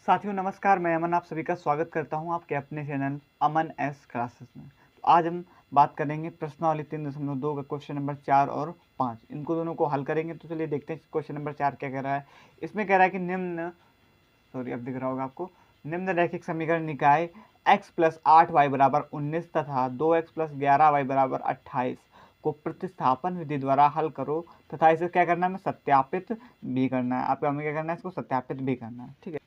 साथियों नमस्कार, मैं अमन आप सभी का स्वागत करता हूं आपके अपने चैनल अमन एस क्लासेस में। तो आज हम बात करेंगे प्रश्नावली 3.2 का क्वेश्चन नंबर 4 और 5। इनको दोनों को हल करेंगे। तो चलिए देखते हैं क्वेश्चन नंबर 4 क्या कह रहा है। इसमें कह रहा है कि अब दिख रहा होगा आपको, निम्न रैखिक समीकरण निकाय x प्लस 8y बराबर 19 तथा 2x प्लस 11y बराबर 28 को प्रतिस्थापन विधि द्वारा हल करो तथा इसे क्या करना है, सत्यापित भी करना है। आपको हमें क्या करना है, इसको सत्यापित भी करना है। ठीक है,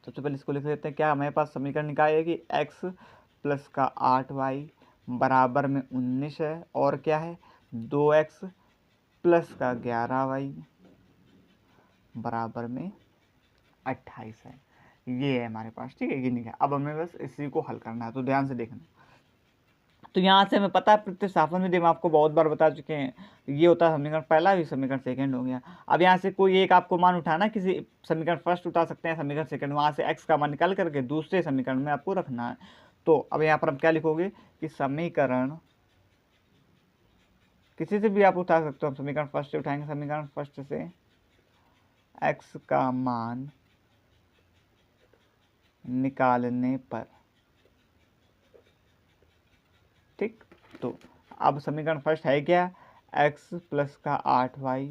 सबसे पहले इसको लिख लेते हैं। क्या हमारे पास समीकरण निकाय है कि x प्लस का 8y बराबर में 19 है और क्या है 2x प्लस का 11y बराबर में 28 है। ये है हमारे पास। ठीक है, ये नहीं है। अब हमें बस इसी को हल करना है, तो ध्यान से देखना। तो यहाँ से हमें पता है प्रतिस्थापन विधि में आपको बहुत बार बता चुके हैं, ये होता है समीकरण पहला, भी समीकरण सेकंड हो गया। अब यहाँ से कोई एक आपको मान उठाना, किसी समीकरण फर्स्ट उठा सकते हैं, समीकरण सेकंड, वहाँ से x का मान निकाल करके दूसरे समीकरण में आपको रखना है। तो अब यहाँ पर आप क्या लिखोगे कि समीकरण किसी से भी आप उठा सकते हो। हम समीकरण फर्स्ट से उठाएंगे। समीकरण फर्स्ट से x का मान निकालने पर, ठीक। तो अब समीकरण फर्स्ट है क्या, x प्लस का 8y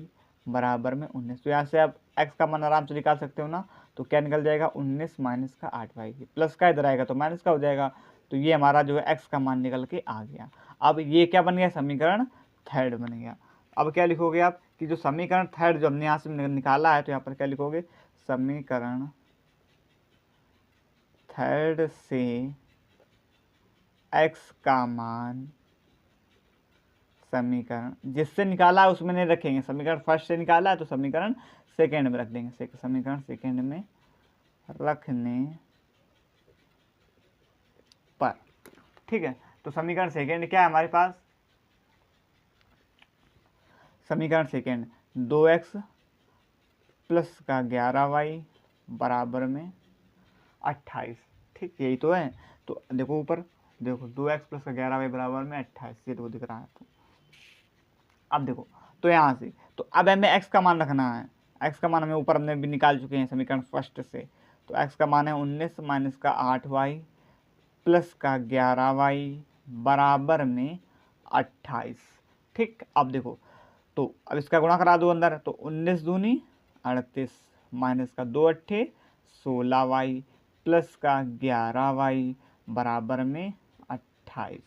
बराबर में 19। तो यहाँ से आप x का मान आराम से निकाल सकते हो ना। तो क्या निकल जाएगा 19 माइनस का 8y, प्लस का इधर आएगा तो माइनस का हो जाएगा। तो ये हमारा जो है x का मान निकल के आ गया। अब ये क्या बन गया, समीकरण थर्ड बन गया। अब क्या लिखोगे आप कि जो समीकरण थर्ड जो हमने यहाँ से निकाला है, तो यहाँ पर क्या लिखोगे, समीकरण थर्ड से x का मान समीकरण जिससे निकाला है उसमें नहीं रखेंगे। समीकरण फर्स्ट से निकाला है तो समीकरण सेकंड में रख देंगे। समीकरण सेकंड में रखने पर, ठीक है। तो समीकरण सेकंड क्या है हमारे पास, समीकरण सेकंड 2x प्लस का 11y बराबर में 28। ठीक, यही तो है। तो देखो ऊपर, देखो 2x प्लस का 11y बराबर में 28, ये तो दिख रहा है। तो अब देखो, तो यहाँ से तो अब हमें x का मान रखना है। x का मान हमें ऊपर हमने भी निकाल चुके हैं समीकरण फर्स्ट से। तो x का मान है 19 माइनस का 8y प्लस का 11y बराबर में 28। ठीक, अब देखो, तो अब इसका गुणा करा दो अंदर। तो 19 दूनी 38 माइनस का 2 अट्ठे 16y प्लस का 11y बराबर में 28।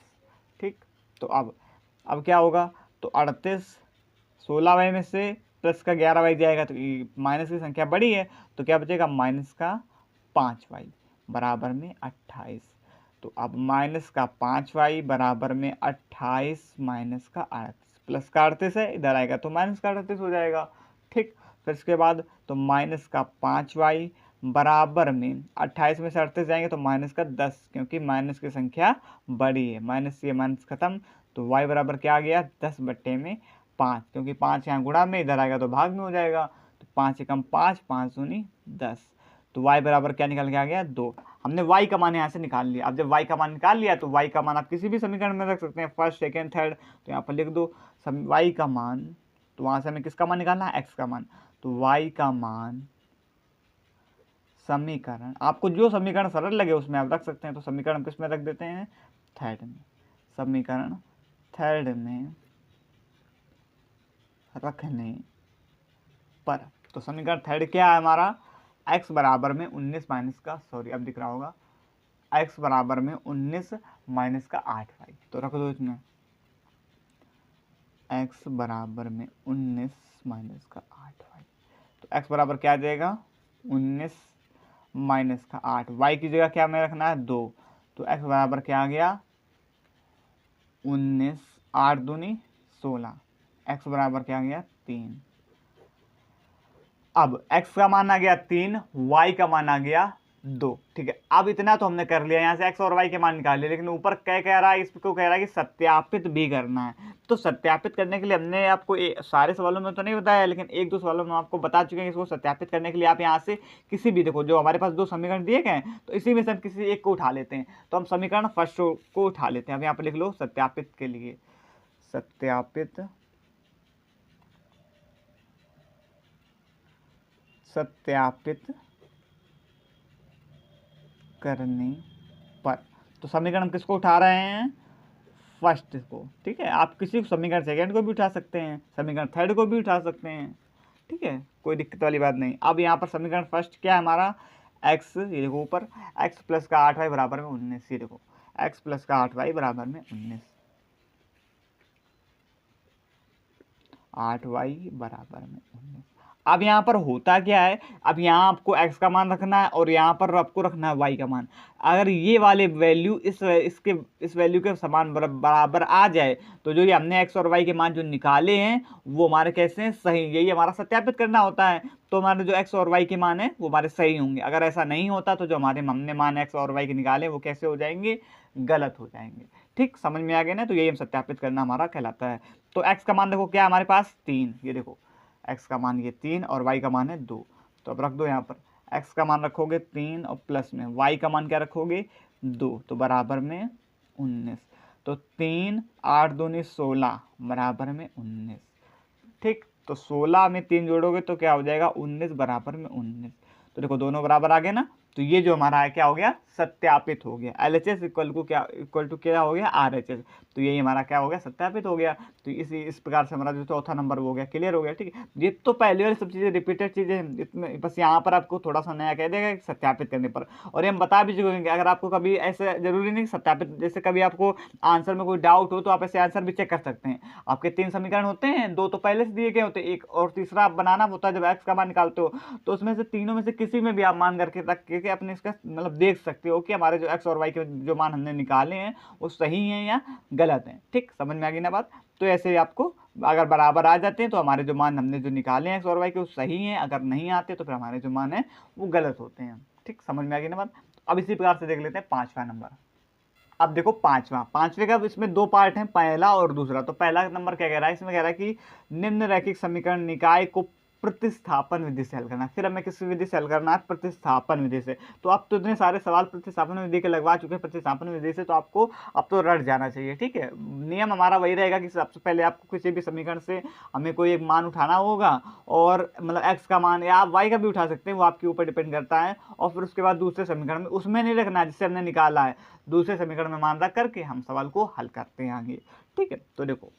ठीक, तो अब क्या होगा, तो 38 16y में से प्लस का 11y जाएगा तो माइनस की संख्या बड़ी है, तो क्या बचेगा माइनस का 5y बराबर में 28। तो अब माइनस का 5y बराबर में 28 माइनस का 38, प्लस का 38 है इधर आएगा तो माइनस का 38 हो जाएगा। ठीक, फिर इसके बाद तो माइनस का 5y बराबर में 28 में से 38 जाएंगे तो माइनस का 10, क्योंकि माइनस की संख्या बड़ी है। माइनस ये माइनस खत्म, तो y बराबर क्या आ गया 10/5, क्योंकि 5 यहाँ गुणा में, इधर आएगा तो भाग में हो जाएगा। तो 5 एकम 5, 5 दूनी 10। तो y बराबर क्या निकल के आ गया 2। हमने y का मान यहाँ से निकाल लिया। अब जब y का मान निकाल लिया तो y का मान आप किसी भी समीकरण में रख सकते हैं, फर्स्ट सेकंड थर्ड। तो यहाँ पर लिख दो y का मान, तो वहाँ से हमें किसका मान निकालना है, x का मान। तो y का मान समीकरण, आपको जो समीकरण सरल लगे उसमें आप रख सकते हैं। तो समीकरण किस में रख देते हैं, थर्ड में। समीकरण थर्ड में रखने पर, तो समीकरण थर्ड क्या है हमारा, x बराबर में 19 माइनस का, सॉरी अब दिख रहा होगा, x बराबर में 19 माइनस का 8y। तो रख दो इसमें x बराबर में 19 माइनस का 8y। तो x बराबर क्या आ जाएगा 19 माइनस का 8, y की जगह क्या हमें रखना है 2। तो x बराबर क्या आ गया 19, 8 दूनी 16, x बराबर क्या आ गया 3। अब x का मान आ गया 3, y का मान आ गया 2। ठीक है, अब इतना तो हमने कर लिया, यहाँ से x और y के मान निकाल लिए। लेकिन ऊपर क्या कह रहा है, इसको कह रहा है कि सत्यापित भी करना है। तो सत्यापित करने के लिए हमने आपको सारे सवालों में तो नहीं बताया, लेकिन एक दो सवालों में आपको बता चुके हैं। इसको सत्यापित करने के लिए आप यहाँ से किसी भी, देखो जो हमारे पास दो समीकरण दिए गए हैं, तो इसी में से हम किसी एक को उठा लेते हैं। तो हम समीकरण फर्स्ट को उठा लेते हैं। अब यहाँ पर लिख लो सत्यापित के लिए, सत्यापित सत्यापित करने पर। तो समीकरण हम किसको उठा रहे हैं, फर्स्ट को, ठीक है। आप किसी समीकरण सेकंड को भी उठा सकते हैं, समीकरण थर्ड को भी उठा सकते हैं, ठीक है, कोई दिक्कत वाली बात नहीं। अब यहाँ पर समीकरण फर्स्ट क्या है हमारा, एक्स, ये देखो ऊपर एक्स प्लस का 8y बराबर में 19, ये देखो एक्स प्लस का 8y बराबर में 19, 8y बराबर में 19। अब यहाँ पर होता क्या है, अब यहाँ आपको x का मान रखना है और यहाँ पर आपको रखना है y का मान। अगर ये वाले वैल्यू इस वैल्यू के समान बराबर आ जाए तो जो ये हमने x और y के मान जो निकाले हैं वो हमारे कैसे हैं, सही। यही हमारा सत्यापित करना होता है। तो हमारे जो x और y के मान है वो हमारे सही होंगे। अगर ऐसा नहीं होता तो जो हमारे हमने मान x और y के निकाले वो कैसे हो जाएंगे, गलत हो जाएंगे। ठीक, समझ में आ गया ना। तो यही हम सत्यापित करना हमारा कहलाता है। तो x का मान देखो क्या है हमारे पास 3, ये देखो x का मान ये 3 और y का मान है 2। तो अब रख दो यहाँ पर, x का मान रखोगे 3 और प्लस में y का मान क्या रखोगे 2, तो बराबर में 19। तो 3 8 दूनी 16 बराबर में 19। ठीक, तो 16 में 3 जोड़ोगे तो क्या हो जाएगा 19 बराबर में 19। तो देखो दोनों बराबर आ गए ना। तो ये जो हमारा है क्या हो गया, सत्यापित हो गया। LHS इक्वल टू क्या हो गया, RHS। तो यही हमारा क्या हो गया, सत्यापित हो गया। तो इस प्रकार से हमारा जो चौथा नंबर वो हो गया, क्लियर हो गया। ठीक है, ये तो पहले वाली सब चीज़ें रिपीटेड चीज़ें हैं, इसमें बस यहाँ पर आपको थोड़ा सा नया कह देगा सत्यापित करने पर। और ये हम बता भी चुके हैं कि अगर आपको कभी ऐसे जरूरी नहीं सत्यापित, जैसे कभी आपको आंसर में कोई डाउट हो तो आप ऐसे आंसर भी चेक कर सकते हैं। आपके 3 समीकरण होते हैं, 2 तो पहले से दिए गए होते हैं, एक और तीसरा आप बनाना होता है। जब x का मान निकालते हो तो उसमें से तीनों में से किसी में भी आप मान करके रख के अपने इसका मतलब देख सकते हो कि हमारे जो x और y के जो मान हमने निकाले हैं वो सही हैं या गलत हैं। ठीक, समझ में आ गई ना बात। तो ऐसे आपको अगर बराबर आ जाते हैं तो हमारे जो मान हमने जो निकाले हैं x और y के वो सही हैं, अगर नहीं आते तो फिर हमारे जो मान है वो गलत होते हैं। ठीक, समझ में आ गई ना बात। अब इसी प्रकार से देख लेते हैं 5वां नंबर। अब देखो पांचवे का इसमें 2 पार्ट हैं, पहला और दूसरा। तो पहला नंबर क्या कह रहा है, इसमें कह रहा है कि निम्न रैखिक समीकरण निकाय को प्रतिस्थापन विधि से हल करना। फिर हमें किस विधि से हल करना है, प्रतिस्थापन विधि से। तो आप तो इतने सारे सवाल प्रतिस्थापन विधि के लगवा चुके हैं प्रतिस्थापन विधि से, तो आपको अब तो रट जाना चाहिए। ठीक है, नियम हमारा वही रहेगा कि सबसे पहले आपको किसी भी समीकरण से हमें कोई एक मान उठाना होगा, और मतलब x का मान या आप y का भी उठा सकते हैं, वो आपके ऊपर डिपेंड करता है। और फिर उसके बाद दूसरे समीकरण में उसमें नहीं रखना है जिससे हमने निकाला है, दूसरे समीकरण में मान रख करके हम सवाल को हल करते हैं आगे। ठीक है, तो देखो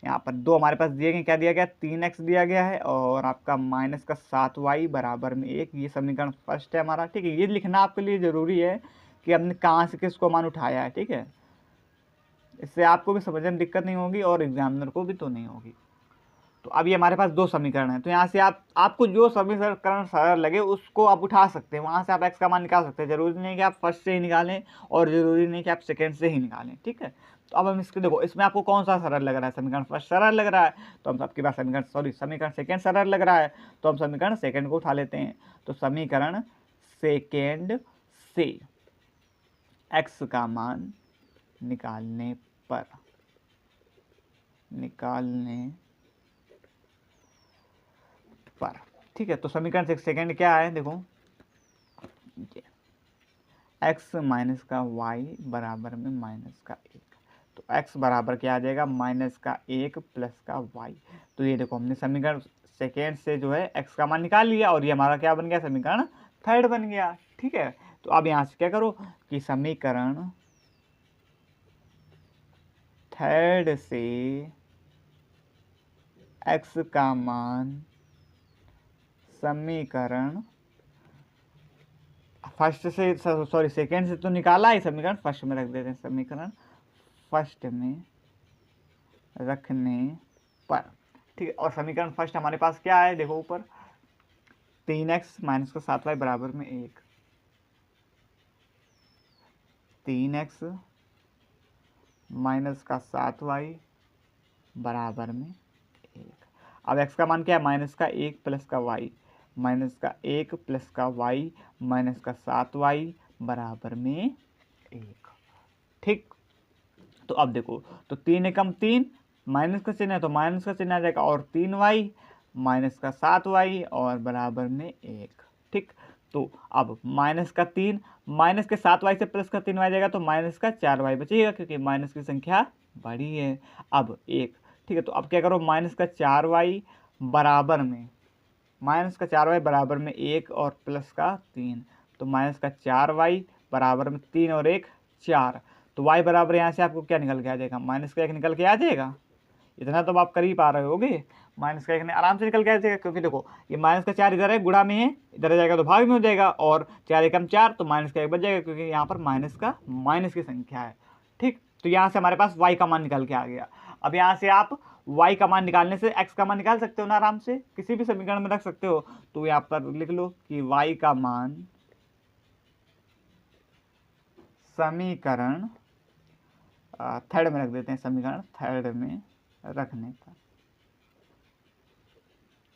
यहाँ पर 2 हमारे पास दिए गए, क्या दिया गया 3x दिया गया है और आपका माइनस का 7y बराबर में 1। ये समीकरण फर्स्ट है हमारा। ठीक है, ये लिखना आपके लिए ज़रूरी है कि हमने कहाँ से किसको मान उठाया है। ठीक है, इससे आपको भी समझने में दिक्कत नहीं होगी और एग्जामिनर को भी तो नहीं होगी। तो अब ये हमारे पास 2 समीकरण हैं। तो यहाँ से आपको जो समीकरण सरल लगे उसको आप उठा सकते हैं, वहाँ से आप x का मान निकाल सकते हैं। जरूरी नहीं कि आप फर्स्ट से ही निकालें और जरूरी नहीं कि आप सेकंड से ही निकालें। ठीक है, तो अब हम इसके देखो इसमें आपको कौन सा सरल लग रहा है, समीकरण फर्स्ट सरल लग रहा है तो हम सबके पास समीकरण सेकंड सरल लग रहा है तो हम समीकरण सेकंड को उठा लेते हैं। तो समीकरण सेकंड से x का मान निकालने पर ठीक है, तो समीकरण सेकंड क्या है, देखो x माइनस का y बराबर में माइनस का 1। तो x बराबर क्या आ जाएगा, माइनस का 1 प्लस का y। तो ये देखो हमने समीकरण सेकेंड से जो है x का मान निकाल लिया और ये हमारा क्या बन गया, समीकरण थर्ड बन गया। ठीक है, तो अब यहाँ से क्या करो कि समीकरण थर्ड से x का मान समीकरण फर्स्ट से सेकंड से तो निकाला है, समीकरण फर्स्ट में रख देते हैं। समीकरण फर्स्ट में रखने पर ठीक है, और समीकरण फर्स्ट हमारे पास क्या है, देखो ऊपर 3x माइनस का 7y बराबर में 1, 3x माइनस का 7y बराबर में 1। अब x का मान क्या है, माइनस का 1 प्लस का y, माइनस का 1 प्लस का y माइनस का 7y बराबर में 1। ठीक, तो अब देखो तो 3 एकम 3, माइनस का चिन्ह है तो माइनस का चिन्ह आ जाएगा और 3y माइनस का 7y और बराबर में 1। ठीक, तो अब माइनस का 3 माइनस के 7y से प्लस का 3y जाएगा तो माइनस का 4y बचेगा क्योंकि माइनस की संख्या बड़ी है। अब 1, ठीक है, तो अब क्या करो माइनस का 4y बराबर में, माइनस का 4y बराबर में 1 और प्लस का 3, तो माइनस का 4y बराबर में 3 और 1 4। तो y बराबर यहाँ से आपको क्या निकल के आ जाएगा, -1 निकल के आ जाएगा। इतना तो आप कर ही पा रहे होगे, -1 ने आराम से निकल के आ जाएगा, क्योंकि देखो ये -4 इधर है, गुणा में है, इधर जाएगा तो भाग में हो जाएगा, और 4 एकम 4 तो -1 बच जाएगा, क्योंकि यहाँ पर माइनस की संख्या है। ठीक, तो यहाँ से हमारे पास y का मान निकल के आ गया। अब यहाँ से आप y का मान निकालने से x का मान निकाल सकते हो ना, आराम से किसी भी समीकरण में रख सकते हो। तो यहाँ पर लिख लो कि y का मान समीकरण थर्ड में रख देते हैं, समीकरण थर्ड में रखने पर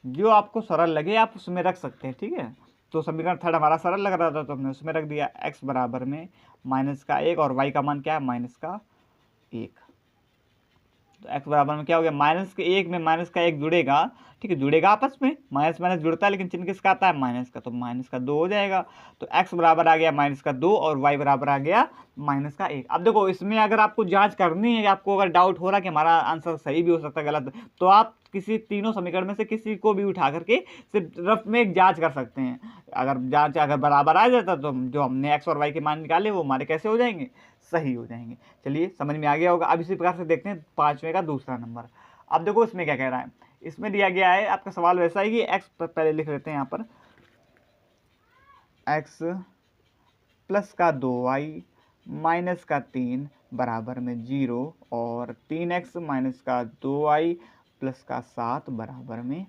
जो आपको सरल लगे आप उसमें रख सकते हैं। ठीक है, तो समीकरण थर्ड हमारा सरल लग रहा था तो हमने उसमें रख दिया x बराबर में -1 और y का मान क्या है, -1। तो x बराबर में क्या हो गया, -1 में -1 जुड़ेगा। ठीक है, जुड़ेगा आपस में, माइनस माइनस जुड़ता है, लेकिन चिन्ह किसका आता है, माइनस का, तो -2 हो जाएगा। तो x बराबर आ गया -2 और y बराबर आ गया -1। अब देखो इसमें अगर आपको जांच करनी है, आपको अगर डाउट हो रहा है कि हमारा आंसर सही भी हो सकता है गलत, तो आप किसी तीनों समीकरण में से किसी को भी उठा करके सिर्फ रफ में एक जांच कर सकते हैं। अगर बराबर आ जाता तो जो हमने x और y के मान निकाले वो हमारे कैसे हो जाएंगे, सही हो जाएंगे। चलिए समझ में आ गया होगा। अब इसी प्रकार से देखते हैं 5वें का दूसरा नंबर। अब देखो इसमें क्या कह रहा है, इसमें दिया गया है आपका सवाल वैसा है कि x पहले लिख लेते हैं यहाँ पर, x प्लस का 2y माइनस का 3 बराबर में 0 और 3x माइनस का 2y प्लस का 7 बराबर में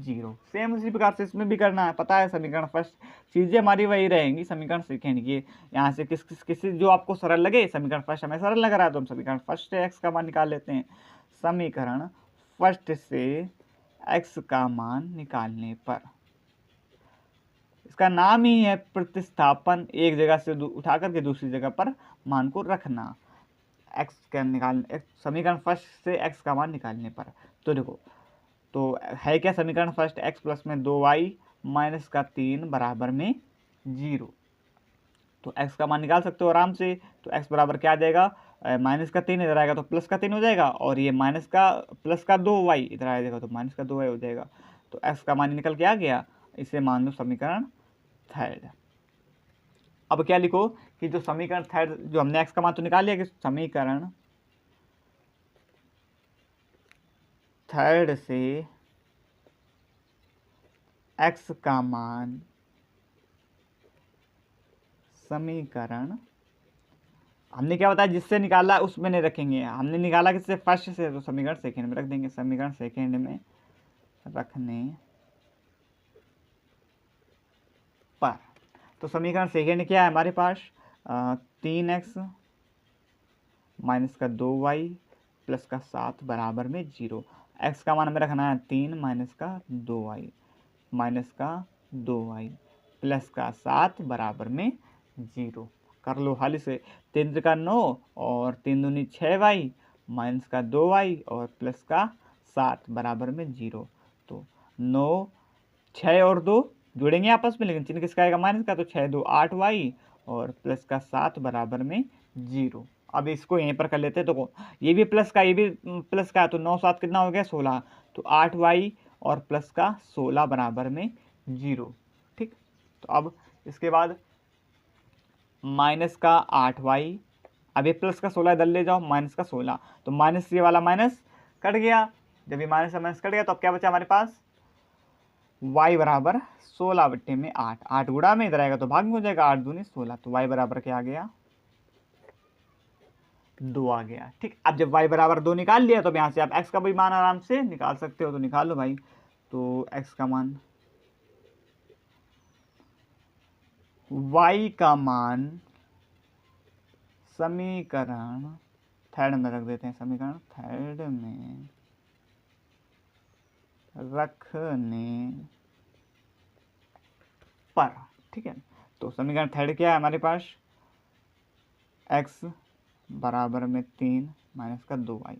0। सेम उसी प्रकार से इसमें भी करना है, पता है समीकरण फर्स्ट चीज़ें हमारी वही रहेंगी, समीकरण सेकेंड की यहाँ से किसी जो आपको सरल लगे, समीकरण फर्स्ट हमें सरल लग रहा है तो हम समीकरण फर्स्ट से x का मान निकाल लेते हैं। समीकरण फर्स्ट से x का मान निकालने पर, इसका नाम ही है प्रतिस्थापन, एक जगह से उठा करके दूसरी जगह पर मान को रखना। x का निकालने, समीकरण फर्स्ट से x का मान निकालने पर, तो देखो तो है क्या समीकरण फर्स्ट, x प्लस में 2y माइनस का 3 बराबर में 0। तो x का मान निकाल सकते हो आराम से। तो x बराबर क्या आ जाएगा, माइनस का 3 इधर आएगा तो प्लस का 3 हो जाएगा, और ये प्लस का 2y इधर आ जाएगा तो माइनस का 2y हो जाएगा। तो x का मान निकल के आ गया, इसे मान लो समीकरण थर्ड। अब क्या लिखो कि जो समीकरण थर्ड, जो हमने x का मान तो निकाल लिया, कि समीकरण थर्ड से x का मान समीकरण, हमने क्या बताया जिससे निकाला उसमें नहीं रखेंगे, हमने निकाला किससे, फर्स्ट से, तो समीकरण सेकेंड में रख देंगे। समीकरण सेकेंड में रखने पर, तो समीकरण सेकेंड क्या है हमारे पास, 3x माइनस का 2y प्लस का 7 बराबर में 0। x का मान हमें रखना है 3 माइनस का 2y माइनस का 2y प्लस का 7 बराबर में 0। कर लो हल से, 3 का 9 और 3 दूनी 6y माइनस का 2y और प्लस का 7 बराबर में 0। तो 9, 6 और 2 जुड़ेंगे आपस में, लेकिन चिन्ह किसका आएगा, माइनस का, तो 6 2 8y और प्लस का 7 बराबर में 0। अब इसको यहीं पर कर लेते हैं, तो ये भी प्लस का, ये भी प्लस का, तो 9 7 कितना हो गया, 16, तो 8y और प्लस का 16 बराबर में 0। ठीक, तो अब इसके बाद माइनस का 8y, अब ये प्लस का 16 इधर ले जाओ, माइनस का 16, तो माइनस ये वाला माइनस कट गया। जब ये माइनस का माइनस कट गया तो अब क्या बचा हमारे पास, y बराबर 16/8, 8 गुणा में इधर आएगा तो भाग में हो जाएगा, 8 दूनी 16, तो y बराबर क्या आ गया, 2 आ गया। ठीक, अब जब y बराबर 2 निकाल लिया तो अब यहाँ से आप x का भी मान आराम से निकाल सकते हो, तो निकाल लो भाई। तो x का मान, y का मान समीकरण थर्ड में रख देते हैं, समीकरण थर्ड में रखने पर। ठीक है, तो समीकरण थर्ड क्या है हमारे पास, x बराबर में 3 माइनस का 2y,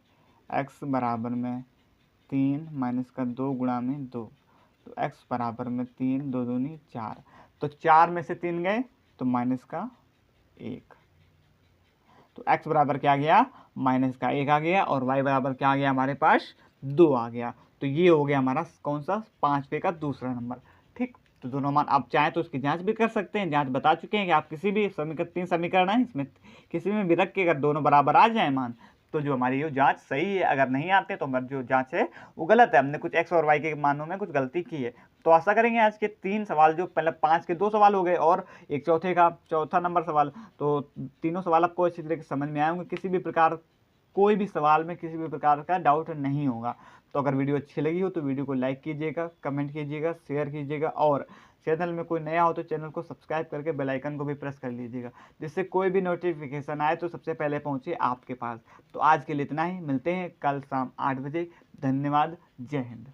x बराबर में 3 माइनस का 2 गुणा में 2, तो x बराबर में 3 2 दूनी 4, तो 4 में से 3 गए तो माइनस का 1, तो x बराबर क्या आ गया, माइनस का 1 आ गया, और y बराबर क्या आ गया हमारे पास, 2 आ गया। तो ये हो गया हमारा कौन सा, 5वें का दूसरा नंबर। ठीक, तो दोनों मान आप चाहें तो उसकी जांच भी कर सकते हैं। जांच बता चुके हैं कि आप किसी भी समीकरण, 3 समीकरण है इसमें, किसी में भी रख के अगर दोनों बराबर आ जाए मान, तो जो हमारी ये जांच सही है। अगर नहीं आते तो हमारी जो जांच है वो गलत है, हमने कुछ एक्स और वाई के मानों में कुछ गलती की है। तो आशा करेंगे आज के 3 सवाल, जो पहले 5 के 2 सवाल हो गए और एक चौथे का चौथा नंबर सवाल, तो तीनों सवाल आपको अच्छी तरीके से समझ में आए होंगे। किसी भी प्रकार, कोई भी सवाल में किसी भी प्रकार का डाउट नहीं होगा। तो अगर वीडियो अच्छी लगी हो तो वीडियो को लाइक कीजिएगा, कमेंट कीजिएगा, शेयर कीजिएगा, और चैनल में कोई नया हो तो चैनल को सब्सक्राइब करके बेल आइकन को भी प्रेस कर लीजिएगा, जिससे कोई भी नोटिफिकेशन आए तो सबसे पहले पहुंचे आपके पास। तो आज के लिए इतना ही, मिलते हैं कल शाम 8 बजे। धन्यवाद, जय हिंद।